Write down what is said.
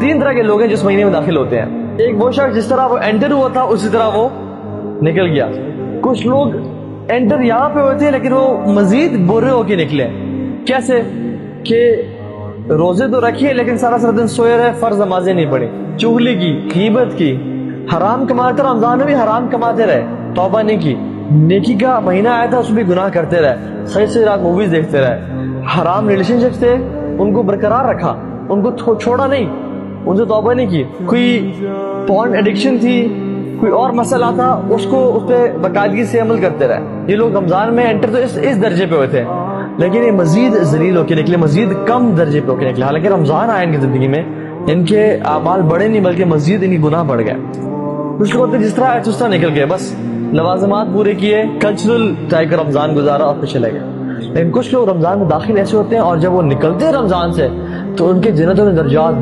तीन तरह के लोग हैं जिस महीने में दाखिल होते हैं। एक वो शख्स जिस तरह वो एंटर हुआ था उसी तरह वो निकल गया। कुछ लोग एंटर यहाँ पे हुए थे लेकिन वो मजीद बुरे होके निकले। कैसे कि रोजे तो रखिए लेकिन सारा सारा दिन सोए रहे, फर्ज नमाजें नहीं पढ़ी, चुगली की, गीबत की, हराम कमाते, रमजान में भी हराम कमाते रहे, तौबा नहीं की। नेकी का महीना आया था उसमें भी गुनाह करते रहे, सही से रात मूवीज देखते रहे, हराम रिलेशनशिप थे उनको बरकरार रखा, उनको छोड़ा नहीं, उनसे तौबा नहीं की। कोई पॉर्न एडिक्शन थी, कोई और मसला था, उसको उस पर बाकायदगी से अमल करते रहे। ये लोग रमजान में एंटर तो इस दर्जे पे हुए थे लेकिन ये मजीद जलील होके निकले, मजीद कम दर्जे पे होके निकले। हालांकि रमजान आया इनकी जिंदगी में, इनके आमाल बढ़े नहीं बल्कि मजीद इनकी गुनाह बढ़ गए। कुछ लोग जिस तरह आए उस तरह निकल गए, बस लवाजमात पूरे किए, कल्चरल टाइप का रमजान गुजारा और फिर चले गए। लेकिन कुछ लोग रमजान में दाखिल ऐसे होते हैं और जब वो निकलते हैं रमजान से तो उनके जन्नत में दर्जात